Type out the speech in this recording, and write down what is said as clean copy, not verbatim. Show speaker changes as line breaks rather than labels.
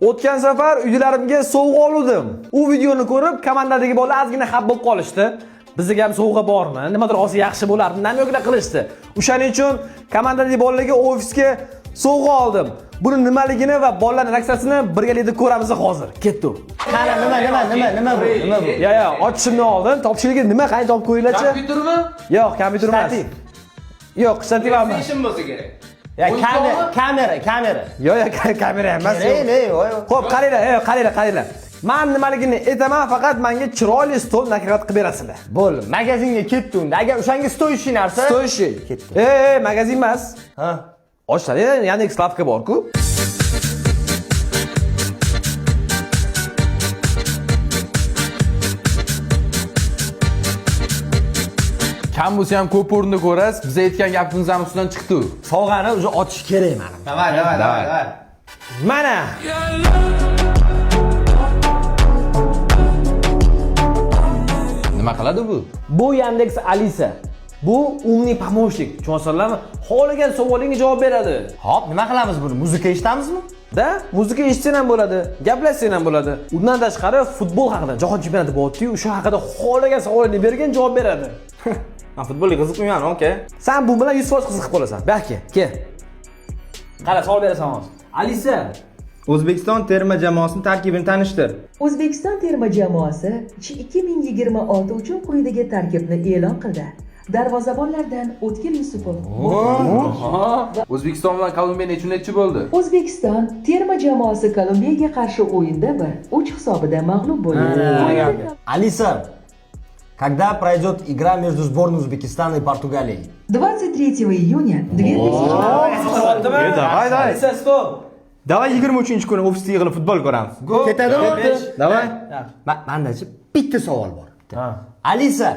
O'tgan safar uylarimga sovg'a oldim. U videoni ko'rib, komandadagi bolalar ozgina xafa bo'lib qolishdi. Bizga ham sovg'a bormi? Nimadir olsa yaxshi bo'lardi. Namyoqlar qilishdi. O'shaning uchun komandadagi bolalarga ofisga sovg'a oldim. Buni nimaligini va bolalarning reaksiyasini birgalikda ko'ramiz hozir. Ketdi.
Qani nima bu?
Ya, ochishimdan oldin topshirig'i nima qani topib ko'ringlarchi?
Kompyutermi?
Yo'q, kompyuter emas. Yo'q, shtativ emas.
Ishim bo'lsa kerak.
Ya kamera.
Yo'q, kamera emas. Xo'p, qaranglar. Men nimaligini aytaman, faqat menga chiroyli stol nakorat qilib berasizlar.
Bo'ldi, magazinga ketdi unda. Agar o'shanga stoyishi narsa.
Stoyishi. Magazin emas.
Ha.
Ochsali, Yandex Slavka bor-ku.
Kam bo'lsa ham ko'p o'rinda ko'rasiz. Biz aytgan gapimiz ham ustidan chiqdi.
Sovg'ani уже otish kerak mana.
Давай.
Mana.
Nima qiladi bu?
Bu Yandex Alisa. Bu umumniy помощник. Tushunasizlarmi? Xohlagan savolingizga javob beradi.
Hop, nima qilamiz buni? Muzika eshitamizmi?
Da, muzika eshitsan ham bo'ladi, gaplashsan ham bo'ladi. Undan tashqari futbol haqida, jahon chempionati bor-ku, o'sha haqida xohlagan savolingni bergan javob beradi.
Men futbolga qiziqmayman, aka.
Sen bu bilan 100% qiziqib qolasan. Balki, kel. Qara, savol berasan hozir. Alisa,
O'zbekiston terma jamoasining tarkibini tanishtir.
O'zbekiston terma jamoasi 2026 uchun quyidagi tarkibni e'lon qildi. Darvozabonlardan O'tkir Yusupov.
O'zbekiston bilan Kolumbiya nechchi bo'ldi?
O'zbekiston terma jamoasi Kolumbiyaga qarshi o'yinda 1-3 hisobida mag'lub bo'ldi.
Alisa, когда пройдет игра между сборной Узбекистана и Португалией?
23 июня 2000.
Давай.
Alisa stop.
Давай 23-kuni ofisda yig'ilib futbol ko'ramiz.
Ketadimi?
Давай.
Mendachi bitta savol bor. Alisa.